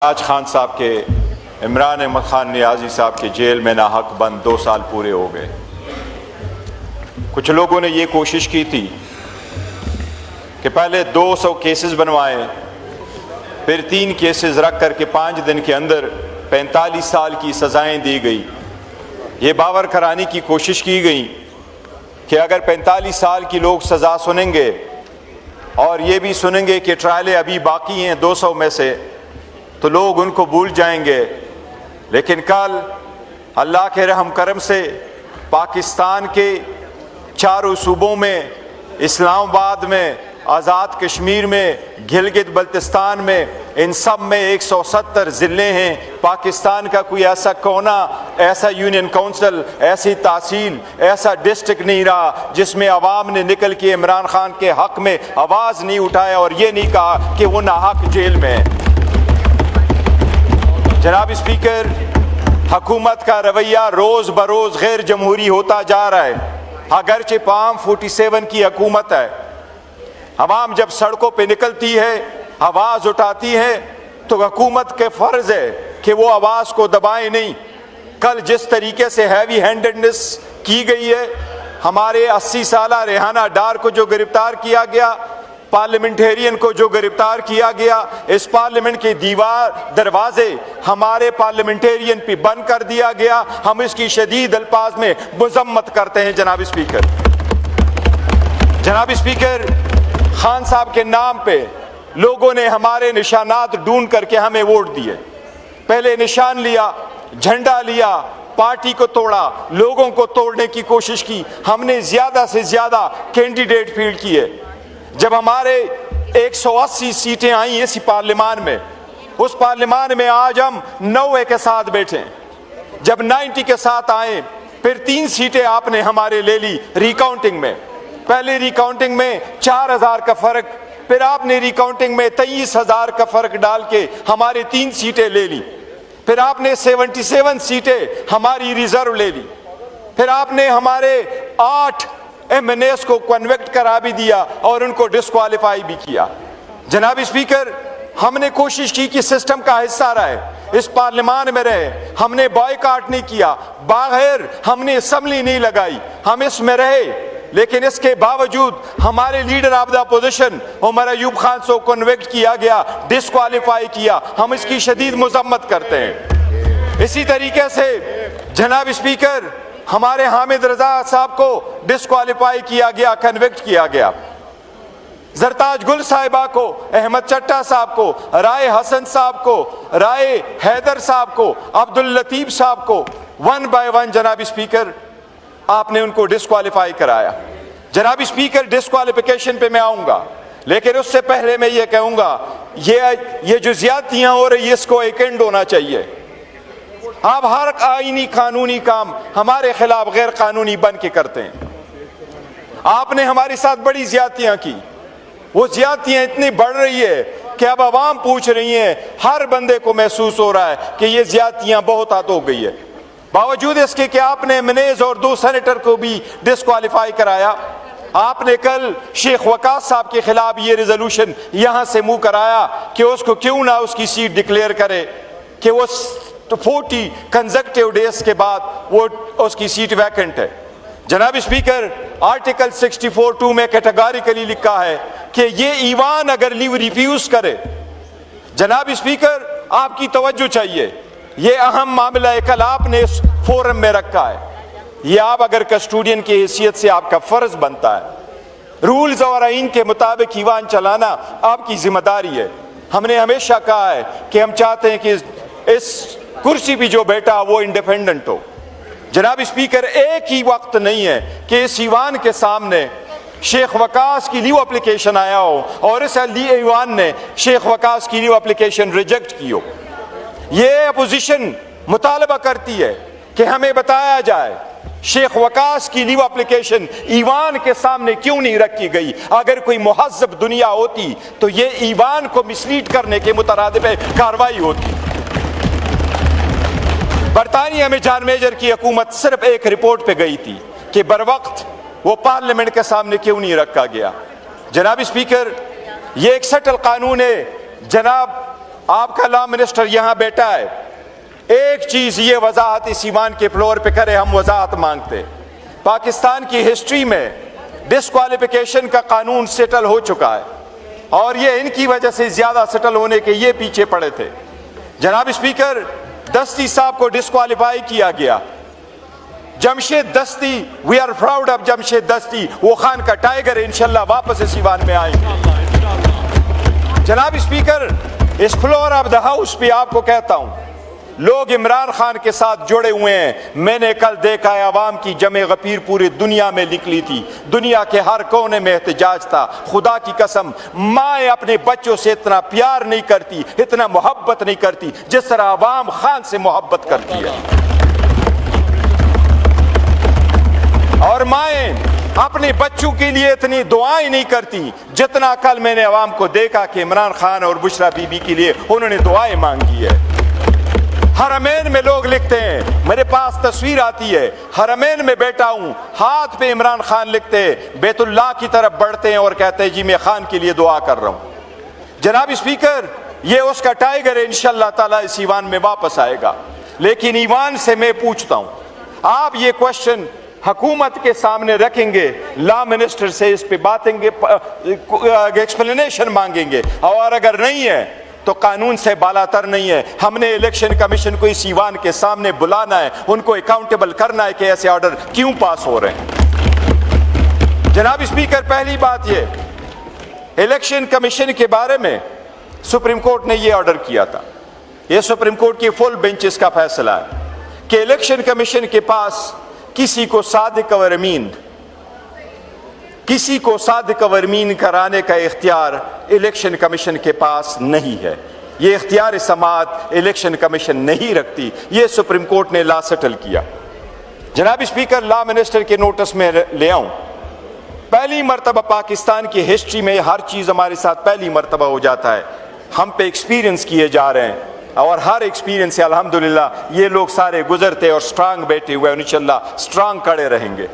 آج خان صاحب کے عمران احمد خان نیازی صاحب کے جیل میں ناحق بند 2 سال پورے ہو گئے۔ کچھ لوگوں نے یہ کوشش کی تھی کہ پہلے 200 کیسز بنوائیں، پھر 3 کیسز رکھ کر کے 5 دن کے اندر 45 سال کی سزائیں دی گئی۔ یہ باور کرانے کی کوشش کی گئی کہ اگر 45 سال کی لوگ سزا سنیں گے اور یہ بھی سنیں گے کہ ٹرائلیں ابھی باقی ہیں 200 میں سے، تو لوگ ان کو بھول جائیں گے۔ لیکن کل اللہ کے رحم کرم سے پاکستان کے 4 صوبوں میں، اسلام آباد میں، آزاد کشمیر میں، گلگت بلتستان میں، ان سب میں 170 ضلعے ہیں۔ پاکستان کا کوئی ایسا کونا، ایسا یونین کونسل، ایسی تحصیل، ایسا ڈسٹرکٹ نہیں رہا جس میں عوام نے نکل کے عمران خان کے حق میں آواز نہیں اٹھایا اور یہ نہیں کہا کہ وہ ناحق جیل میں ہے۔ جناب اسپیکر، حکومت کا رویہ روز بروز غیر جمہوری ہوتا جا رہا ہے۔ اگرچہ فارم 47 کی حکومت ہے، عوام جب سڑکوں پہ نکلتی ہے، آواز اٹھاتی ہے، تو حکومت کے فرض ہے کہ وہ آواز کو دبائے نہیں۔ کل جس طریقے سے ہیوی ہینڈڈنس کی گئی ہے، ہمارے 80 سالہ ریحانہ ڈار کو جو گرفتار کیا گیا، پارلیمنٹیرین کو جو گرفتار کیا گیا، اس پارلیمنٹ کے دروازے ہمارے پارلیمنٹیرین پہ بند کر دیا گیا، ہم اس کی شدید الفاظ میں مذمت کرتے ہیں۔ جناب اسپیکر، خان صاحب کے نام پہ لوگوں نے ہمارے نشانات ڈھونڈ کر کے ہمیں ووٹ دیے۔ پہلے نشان لیا، جھنڈا لیا، پارٹی کو توڑا، لوگوں کو توڑنے کی کوشش کی۔ ہم نے زیادہ سے زیادہ کینڈیڈیٹ فیلڈ کیے۔ جب ہمارے 180 سیٹیں آئیں اسی پارلیمان میں، اس پارلیمان میں آج ہم 90 کے ساتھ بیٹھے۔ جب 90 کے ساتھ آئیں، پھر 3 سیٹیں آپ نے ہمارے لے لی ریکاؤنٹنگ میں۔ پہلے ریکاؤنٹنگ میں 4000 کا فرق، پھر آپ نے ریکاؤنٹنگ میں 23,000 کا فرق ڈال کے ہمارے 3 سیٹیں لے لی۔ پھر آپ نے 77 سیٹیں ہماری ریزرو لے لی۔ پھر آپ نے ہمارے 8 MNAs کو کنویکٹ کرا بھی دیا اور ان کو ڈسکوالیفائی بھی کیا۔ جناب اسپیکر، ہم نے کوشش کی کہ سسٹم کا حصہ رہے، اس پارلیمان میں رہے، ہم نے بائیکاٹ نہیں کیا، باہر ہم نے اسمبلی نہیں لگائی، ہم اس میں رہے۔ لیکن اس کے باوجود ہمارے leader of the opposition Omar Ayub Khan کو کنویکٹ کیا گیا، ڈسکوالیفائی کیا، ہم اس کی شدید مذمت کرتے ہیں۔ اسی طریقے سے جناب اسپیکر، ہمارے حامد رضا صاحب کو ڈسکوالیفائی کیا گیا، کنویکٹ کیا گیا۔ زرتاج گل صاحبہ کو، احمد چٹا صاحب کو، رائے حسن صاحب کو، رائے حیدر صاحب کو، عبداللطیف صاحب کو 1 بائی 1 جناب اسپیکر آپ نے ان کو ڈسکوالیفائی کرایا۔ جناب اسپیکر، ڈسکوالیفیکیشن پہ میں آؤں گا، لیکن اس سے پہلے میں یہ کہوں گا، یہ جو زیادتیاں ہو رہی ہے اس کو ایک اینڈ ہونا چاہیے۔ آپ ہر آئینی قانونی کام ہمارے خلاف غیر قانونی بن کے کرتے ہیں۔ آپ نے ہمارے ساتھ بڑی زیادتیاں کی، وہ زیادتیاں اتنی بڑھ رہی ہے کہ اب عوام پوچھ رہی ہیں، ہر بندے کو محسوس ہو رہا ہے کہ یہ زیادتیاں بہت حد ہو گئی ہے۔ باوجود اس کے کہ آپ نے MNAs اور 2 سینیٹر کو بھی ڈسکوالیفائی کرایا، آپ نے کل شیخ وقاص صاحب کے خلاف یہ ریزولوشن یہاں سے منہ کرایا کہ اس کو کیوں نہ اس کی سیٹ ڈکلیئر کرے، کہ وہ 40 کنزیکٹیو ڈیز کے بعد وہ اس کی سیٹ ویکنٹ ہے۔ جناب اسپیکر، آرٹیکل 64(2) میں کیٹیگوریکلی لکھا ہے کہ یہ ایوان اگر لیو ریفیوز کرے، جناب اسپیکر آپ کی توجہ چاہیے، یہ اہم معاملہ ہے، کل آپ نے اس فورم میں رکھا ہے، یہ آپ اگر کسٹوڈین کی حیثیت سے آپ کا فرض بنتا ہے، رولز اور آئین کے مطابق ایوان چلانا آپ کی ذمہ داری ہے۔ ہم نے ہمیشہ کہا ہے کہ ہم چاہتے ہیں کہ اس کرسی پہ جو بیٹا وہ انڈیپینڈنٹ ہو۔ جناب اسپیکر، ایک ہی وقت نہیں ہے کہ اس ایوان کے سامنے شیخ وقاص کی لیو اپلیکیشن آیا ہو اور اس ایوان نے شیخ وقاص کی لیو اپلیکیشن ریجیکٹ کی ہو۔ یہ اپوزیشن مطالبہ کرتی ہے کہ ہمیں بتایا جائے شیخ وقاص کی لیو اپلیکیشن ایوان کے سامنے کیوں نہیں رکھی گئی۔ اگر کوئی مہذب دنیا ہوتی تو یہ ایوان کو مسلیڈ کرنے کے مترادف کارروائی ہوتی۔ برطانیہ میں جان میجر کی حکومت صرف ایک رپورٹ پہ گئی تھی کہ بروقت وہ پارلیمنٹ کے سامنے کیوں نہیں رکھا گیا۔ جناب اسپیکر، یہ ایک سٹل قانون ہے۔ جناب آپ کا لا منسٹر یہاں بیٹھا ہے, ایک چیز یہ وضاحت اس ایوان کے فلور پہ کرے, ہم وضاحت مانگتے. پاکستان کی ہسٹری میں ڈسکوالیفیکیشن کا قانون سیٹل ہو چکا ہے, اور یہ ان کی وجہ سے زیادہ سیٹل ہونے کے یہ پیچھے پڑے تھے. جناب اسپیکر, دستی صاحب کو ڈسکوالیفائی کیا گیا. Jamshed Dasti, we are proud of Jamshed Dasti, وہ خان کا ٹائیگر ہے, انشاءاللہ واپس اس ایوان میں آئیں گے. جناب اسپیکر, اس فلور آف دا ہاؤس پہ آپ کو کہتا ہوں, لوگ عمران خان کے ساتھ جڑے ہوئے ہیں. میں نے کل دیکھا ہے عوام کی جمع غفیر پوری دنیا میں نکلی تھی, دنیا کے ہر کونے میں احتجاج تھا. خدا کی قسم, مائیں اپنے بچوں سے اتنا پیار نہیں کرتی, اتنا محبت نہیں کرتی جس طرح عوام خان سے محبت کرتی ہے. اور مائیں اپنے بچوں کے لیے اتنی دعائیں نہیں کرتی جتنا کل میں نے عوام کو دیکھا کہ عمران خان اور بشرا بی بی کے لیے انہوں نے دعائیں مانگی ہے. حرمین میں لوگ لکھتے ہیں, میرے پاس تصویر آتی ہے, حرمین میں بیٹھا ہوں, ہاتھ پہ عمران خان لکھتے, بیت اللہ کی طرف بڑھتے ہیں اور کہتے ہیں جی میں خان کے لیے دعا کر رہا ہوں. جناب اسپیکر, یہ اس کا ٹائیگر ہے, انشاءاللہ تعالیٰ اس ایوان میں واپس آئے گا. لیکن ایوان سے میں پوچھتا ہوں, آپ یہ کوشچن حکومت کے سامنے رکھیں گے, لا منسٹر سے اس پہ باتیں گے, ایکسپلینیشن مانگیں گے, اور اگر نہیں ہے تو قانون سے بالا تر نہیں ہے. ہم نے الیکشن کمیشن کو اس ایوان کے سامنے بلانا ہے, ان کو اکاؤنٹیبل کرنا ہے کہ ایسے آرڈر کیوں پاس ہو رہے ہیں. جناب اسپیکر, پہلی بات یہ, الیکشن کمیشن کے بارے میں سپریم کورٹ نے یہ آرڈر کیا تھا, یہ سپریم کورٹ کی فل بینچز کا فیصلہ ہے کہ الیکشن کمیشن کے پاس کسی کو صادق اور امین کرانے کا اختیار الیکشن کمیشن کے پاس نہیں ہے. یہ اختیار سماعت الیکشن کمیشن نہیں رکھتی. یہ سپریم کورٹ نے لا سیٹل کیا. جناب اسپیکر, لا منسٹر کے نوٹس میں لے آؤں, پہلی مرتبہ پاکستان کی ہسٹری میں ہر چیز ہمارے ساتھ پہلی مرتبہ ہو جاتا ہے. ہم پہ ایکسپیرینس کیے جا رہے ہیں, اور ہر ایکسپیرینس سے الحمدللہ یہ لوگ سارے گزرتے اور سٹرانگ بیٹھے ہوئے, انشاءاللہ سٹرانگ کھڑے رہیں گے.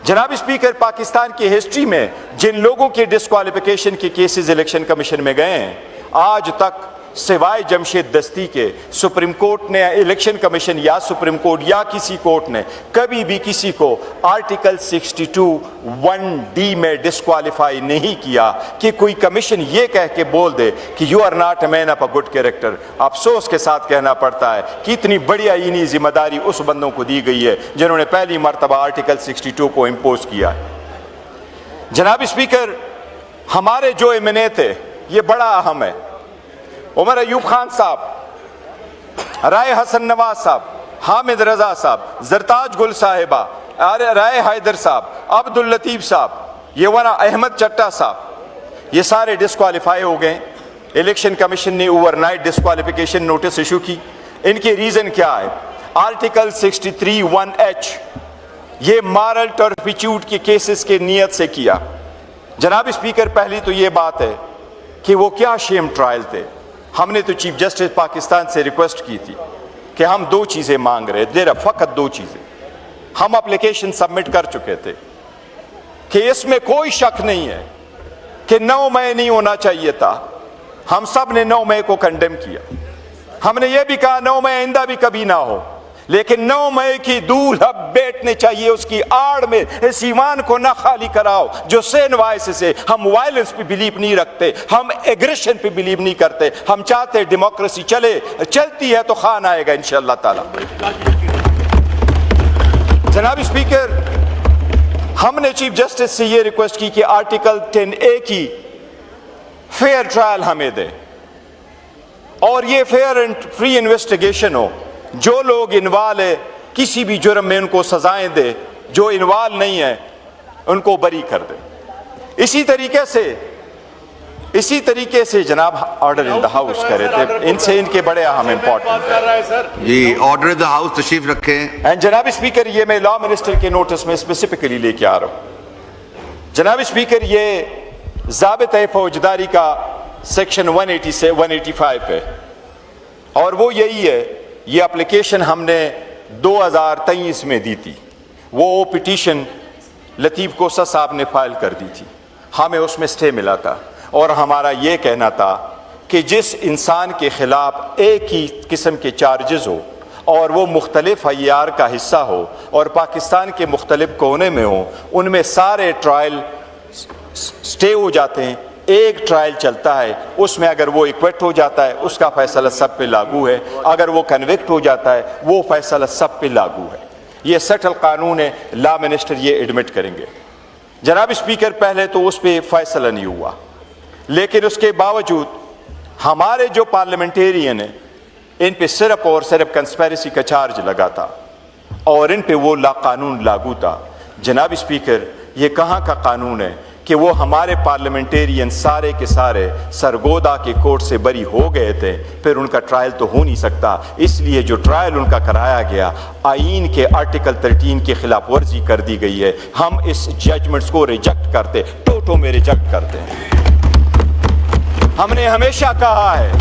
جناب اسپیکر, پاکستان کی ہسٹری میں جن لوگوں کے ڈسکوالیفیکیشن کے کیسز الیکشن کمیشن میں گئے ہیں, آج تک سوائے جمشید دستی کے سپریم کورٹ نے, الیکشن کمیشن یا سپریم کورٹ یا کسی کورٹ نے کبھی بھی کسی کو آرٹیکل 62(1)(d) میں ڈسکوالیفائی نہیں کیا کہ کوئی کمیشن یہ کہہ کے بول دے کہ you are not a man of a good character. افسوس کے ساتھ کہنا پڑتا ہے کہ اتنی بڑی آئینی ذمہ داری اس بندوں کو دی گئی ہے جنہوں نے پہلی مرتبہ آرٹیکل 62 کو امپوز کیا ہے. جناب اسپیکر, ہمارے جو ایمنے تھے یہ بڑا اہم ہے. عمر ایوب خان صاحب, رائے حسن نواز صاحب, حامد رضا صاحب, زرتاج گل صاحبہ, رائے حیدر صاحب, عبد اللطیف صاحب, یہ ورا احمد چٹا صاحب, یہ سارے ڈسکوالیفائی ہو گئے. الیکشن کمیشن نے overnight disqualification notice issue کی. ان کے ریزن کیا ہے؟ آرٹیکل 63(1)(h) یہ مارل ٹرپیچیوڈ کے کیسز کے نیت سے کیا. جناب اسپیکر, پہلی تو یہ بات ہے کہ وہ کیا شیم ٹرائل تھے. ہم نے تو چیف جسٹس پاکستان سے ریکویسٹ کی تھی کہ ہم 2 چیزیں مانگ رہے تھے, فقط 2 چیزیں. ہم اپلیکیشن سبمٹ کر چکے تھے کہ اس میں کوئی شک نہیں ہے کہ 9 مئی نہیں ہونا چاہیے تھا. ہم سب نے 9 مئی کو کنڈیم کیا. ہم نے یہ بھی کہا 9 مئی آئندہ بھی کبھی نہ ہو, لیکن 9 مئی کی دھول اب بیٹھنے چاہیے. اس کی آڑ میں اس ایوان کو نہ خالی کراؤ جو سین وائس سے. ہم وائلنس پہ بلیو نہیں رکھتے, ہم ایگریشن پہ بلیو نہیں کرتے. ہم چاہتے ڈیموکریسی چلتی ہے تو خان آئے گا انشاءاللہ تعالی. جناب اسپیکر, ہم نے چیف جسٹس سے یہ ریکویسٹ کی کہ آرٹیکل 10(a) کی فیئر ٹرائل ہمیں دے, اور یہ فیئر اینڈ فری انویسٹیگیشن ہو. جو لوگ انوالو ہے کسی بھی جرم میں ان کو سزائیں دے, جو انوالو نہیں ہے ان کو بری کر دے. اسی طریقے سے جناب آرڈر ان دا ہاؤس کہہ رہے تھے, ان کے بڑے اہم امپورٹنٹ ہے. جی, آرڈر ان دا ہاؤس تشریف رکھیں. اینڈ جناب اسپیکر, یہ میں لا منسٹر کے نوٹس میں اسپیسیفکلی لے کے آ رہا ہوں. جناب اسپیکر, یہ ضابطۂ فوجداری کا سیکشن 185 ہے, اور وہ یہی ہے. یہ اپلیکیشن ہم نے 2023 میں دی تھی. وہ پٹیشن لطیف کوسہ صاحب نے فائل کر دی تھی, ہمیں اس میں سٹے ملا تھا, اور ہمارا یہ کہنا تھا کہ جس انسان کے خلاف ایک ہی قسم کے چارجز ہو اور وہ مختلف عیار کا حصہ ہو اور پاکستان کے مختلف کونے میں ہوں، ان میں سارے ٹرائل سٹے ہو جاتے ہیں، ایک ٹرائل چلتا ہے، اس میں اگر وہ ایکویٹ ہو جاتا ہے اس کا فیصلہ سب پہ لاگو ہے، اگر وہ کنوکٹ ہو جاتا ہے وہ فیصلہ سب پہ لاگو ہے۔ یہ سٹل قانون ہے، لا منسٹر یہ ایڈمٹ کریں گے۔ جناب اسپیکر، پہلے تو اس پہ فیصلہ نہیں ہوا، لیکن اس کے باوجود ہمارے جو پارلیمنٹیرین ہیں ان پہ صرف اور صرف کنسپیرسی کا چارج لگا تھا اور ان پہ وہ قانون لاگو تھا۔ جناب اسپیکر، یہ کہاں کا قانون ہے کہ وہ ہمارے پارلیمنٹیرین سارے کے سارے سرگودا کے کورٹ سے بری ہو گئے تھے، پھر ان کا ٹرائل تو ہو نہیں سکتا، اس لیے جو ٹرائل ان کا کرایا گیا آئین کے آرٹیکل 13 کی خلاف ورزی کر دی گئی ہے۔ ہم اس ججمنٹس کو ریجیکٹ کرتے، ٹوٹو میں ریجیکٹ کرتے ہیں۔ ہم نے ہمیشہ کہا ہے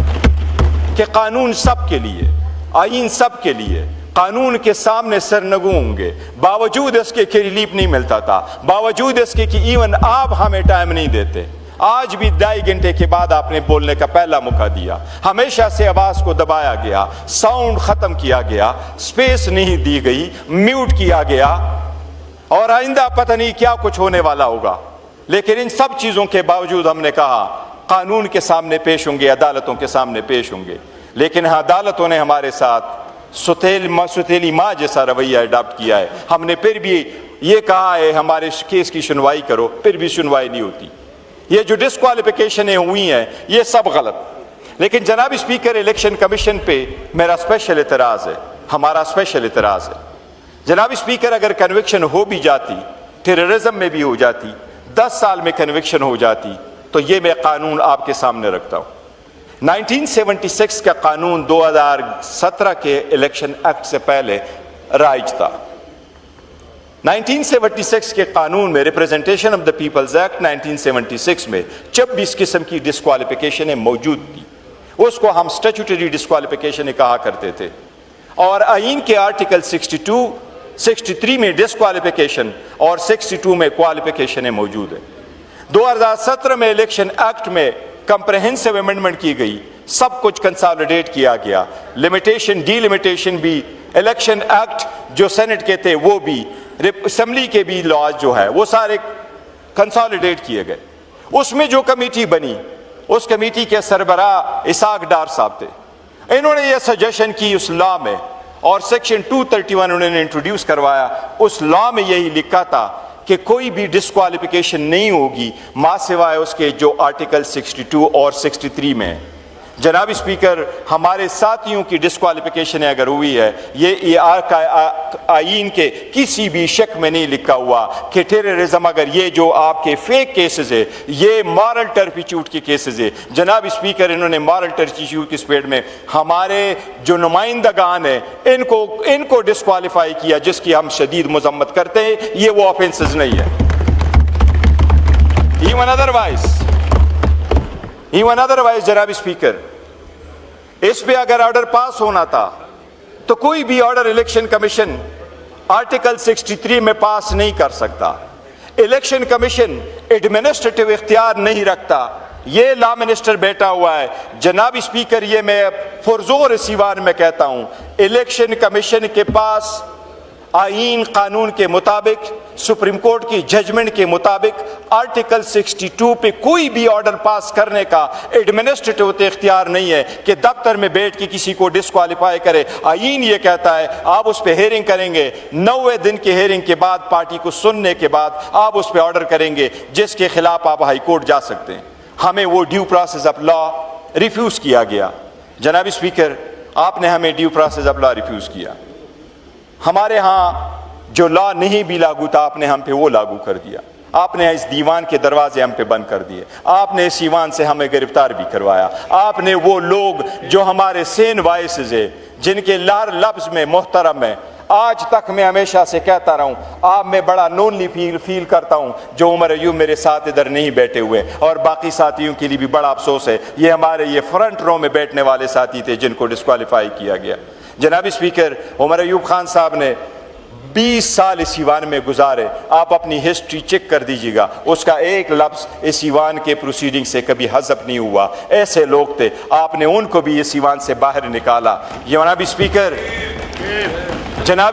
کہ قانون سب کے لیے، آئین سب کے لیے، قانون کے سامنے سرنگوں ہوں گے، باوجود اس کے کہ ریلیف نہیں ملتا تھا، باوجود اس کے کہ ایون آپ ہمیں ٹائم نہیں دیتے۔ آج بھی 2.5 گھنٹے کے بعد آپ نے بولنے کا پہلا موقع دیا، ہمیشہ سے آواز کو دبایا گیا، ساؤنڈ ختم کیا گیا، سپیس نہیں دی گئی، میوٹ کیا گیا، اور آئندہ پتہ نہیں کیا کچھ ہونے والا ہوگا۔ لیکن ان سب چیزوں کے باوجود ہم نے کہا قانون کے سامنے پیش ہوں گے، عدالتوں کے سامنے پیش ہوں گے، لیکن عدالتوں نے ہمارے ساتھ ستیلی ماں جیسا رویہ اڈاپٹ کیا ہے۔ ہم نے پھر بھی یہ کہا ہے ہمارے کیس کی سنوائی کرو، پھر بھی سنوائی نہیں ہوتی۔ یہ جو ڈسکوالیفیکیشنیں ہوئی ہیں یہ سب غلط۔ لیکن جناب اسپیکر، الیکشن کمیشن پہ میرا اسپیشل اعتراض ہے، ہمارا اسپیشل اعتراض ہے۔ جناب اسپیکر، اگر کنوکشن ہو بھی جاتی، ٹیررزم میں بھی ہو جاتی، 10 سال میں کنوکشن ہو جاتی، تو یہ میں قانون آپ کے سامنے رکھتا ہوں۔ 1976 کا قانون 2017 کے الیکشن ایکٹ سے پہلے رائج تھا۔ 1976 کے قانون میں representation of the people's act 1976 میں 26 قسم کی ڈسکوالیفیکیشنیں موجود تھی، اس کو ہم اسٹیچوٹری ڈسکوالیفیکیشنیں کہا کرتے تھے، اور آئین کے آرٹیکل 63 میں ڈسکوالیفیکیشن اور 62 میں کوالیفیکیشنیں موجود ہیں۔ 2017 میں الیکشن ایکٹ میں کمپریہنسو امینڈمنٹ کی گئی، سب کچھ کنسالیڈیٹ کیا گیا، لمیٹیشن ڈی لمیٹیشن بھی، الیکشن ایکٹ جو سینٹ کے تھے وہ بھی، اسمبلی کے بھی لاز جو ہے وہ سارے کنسالیڈیٹ کیے گئے۔ اس میں جو کمیٹی بنی، اس کمیٹی کے سربراہ اسحاق ڈار صاحب تھے، انہوں نے یہ سجیشن کی اس لا میں، اور سیکشن 231 انہوں نے انٹروڈیوس کروایا، اس لا میں یہی لکھا تھا کہ کوئی بھی ڈسکوالیفیکیشن نہیں ہوگی ماں سوائے اس کے جو آرٹیکل 62 اور 63 میں۔ جناب اسپیکر، ہمارے ساتھیوں کی ڈسکوالیفیکیشن اگر ہوئی ہے، یہ آئین کے کسی بھی شک میں نہیں لکھا ہوا کہ ٹیررزم، اگر یہ جو آپ کے فیک کیسز ہے یہ مارل ٹرپیچیوٹ کے کیسز ہے۔ جناب اسپیکر، انہوں نے مارل ٹرپیچیوٹ کی سپیڈ میں ہمارے جو نمائندگان ہیں ان کو ڈسکوالیفائی کیا، جس کی ہم شدید مذمت کرتے ہیں، یہ وہ آفینسز نہیں ہے۔ ایون ادروائز جناب اسپیکر، اس پہ اگر آرڈر پاس ہونا تھا تو کوئی بھی آرڈر الیکشن کمیشن آرٹیکل 63 میں پاس نہیں کر سکتا۔ الیکشن کمیشن ایڈمنسٹریٹو اختیار نہیں رکھتا، یہ لا منسٹر بیٹھا ہوا ہے۔ جناب اسپیکر، یہ میں پرزور سیوان میں کہتا ہوں، الیکشن کمیشن کے پاس آئین قانون کے مطابق، سپریم کورٹ کی ججمنٹ کے مطابق آرٹیکل 62 پہ کوئی بھی آرڈر پاس کرنے کا ایڈمنسٹریٹو اختیار نہیں ہے کہ دفتر میں بیٹھ کے کسی کو ڈسکوالیفائی کرے۔ آئین یہ کہتا ہے آپ اس پہ ہیئرنگ کریں گے، 90 دن کی ہیئرنگ کے بعد، پارٹی کو سننے کے بعد آپ اس پہ آرڈر کریں گے، جس کے خلاف آپ ہائی کورٹ جا سکتے ہیں۔ ہمیں وہ due process of law refuse کیا گیا۔ جناب اسپیکر، آپ نے ہمیں due process of law refuse کیا۔ ہمارے ہاں جو لا نہیں بھی لاگو تھا آپ نے ہم پہ وہ لاگو کر دیا۔ آپ نے اس دیوان کے دروازے ہم پہ بند کر دیے، آپ نے اس ایوان سے ہمیں گرفتار بھی کروایا۔ آپ نے وہ لوگ جو ہمارے سین وائسز ہیں، جن کے لار لفظ میں محترم ہے، آج تک میں ہمیشہ سے کہتا رہا ہوں، آپ میں بڑا لونلی فیل کرتا ہوں جو عمر ایوب میرے ساتھ ادھر نہیں بیٹھے ہوئے، اور باقی ساتھیوں کے لیے بھی بڑا افسوس ہے، یہ ہمارے یہ فرنٹ رو میں بیٹھنے والے ساتھی تھے جن کو ڈسکوالیفائی کیا گیا۔ جناب اسپیکر، عمر ایوب خان صاحب نے 20 سال اس ایوان میں گزارے، آپ اپنی ہسٹری چیک کر دیجیے گا، اس کا ایک لفظ اس ایوان کے پروسیڈنگ سے کبھی حذف نہیں ہوا۔ ایسے لوگ تھے، آپ نے ان کو بھی اس ایوان سے باہر نکالا۔ جناب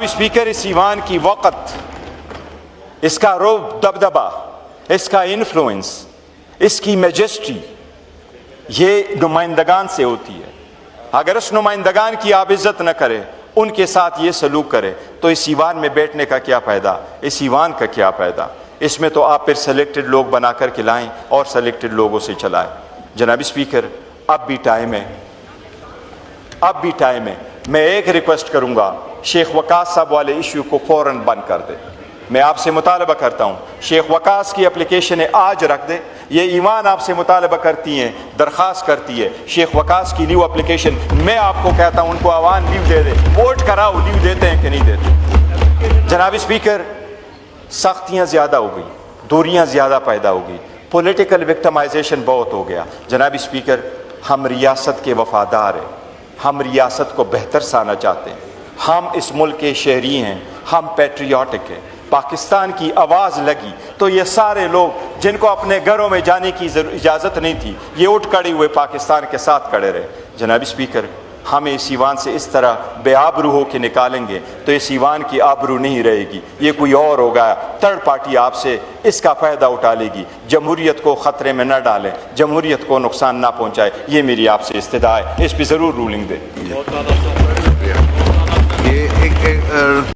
اسپیکر، اس ایوان کی وقت، اس کا رعب، دبدبہ، اس کا انفلوئنس، اس کی میجسٹری، یہ نمائندگان سے ہوتی ہے۔ اگر اس نمائندگان کی آپ عزت نہ کرے، ان کے ساتھ یہ سلوک کرے، تو اس ایوان میں بیٹھنے کا کیا فائدہ، اس ایوان کا کیا فائدہ؟ اس میں تو آپ پھر سلیکٹڈ لوگ بنا کر کے لائیں اور سلیکٹڈ لوگوں سے چلائیں۔ جناب اسپیکر، اب بھی ٹائم ہے، میں ایک ریکویسٹ کروں گا، شیخ وقاص صاحب والے ایشو کو فوراً بند کر دے۔ میں آپ سے مطالبہ کرتا ہوں، شیخ وقاص کی اپلیکیشنیں آج رکھ دے۔ یہ ایوان آپ سے مطالبہ کرتی ہیں، درخواست کرتی ہے، شیخ وقاص کی لیو اپلیکیشن، میں آپ کو کہتا ہوں ان کو عوام لیو دے دے، ووٹ کراؤ، لیو دیتے ہیں کہ نہیں دیتے۔ جناب اسپیکر، سختیاں زیادہ ہو گئی، دوریاں زیادہ پیدا ہو گئی، پولیٹیکل وکٹمائزیشن بہت ہو گیا۔ جناب اسپیکر، ہم ریاست کے وفادار ہیں، ہم ریاست کو بہتر سانا چاہتے ہیں، ہم اس ملک کے شہری ہیں، ہم پیٹریوٹک ہیں۔ پاکستان کی آواز لگی تو یہ سارے لوگ جن کو اپنے گھروں میں جانے کی اجازت نہیں تھی، یہ اٹھ کھڑے ہوئے پاکستان کے ساتھ کھڑے رہے۔ جناب اسپیکر، ہمیں اس ایوان سے اس طرح بے آبرو ہو کے نکالیں گے تو اس ایوان کی آبرو نہیں رہے گی، یہ کوئی اور ہوگا، تھرڈ پارٹی آپ سے اس کا فائدہ اٹھا لے گی۔ جمہوریت کو خطرے میں نہ ڈالیں، جمہوریت کو نقصان نہ پہنچائے، یہ میری آپ سے استدعا ہے، اس پہ ضرور رولنگ دیں۔ یہ ایک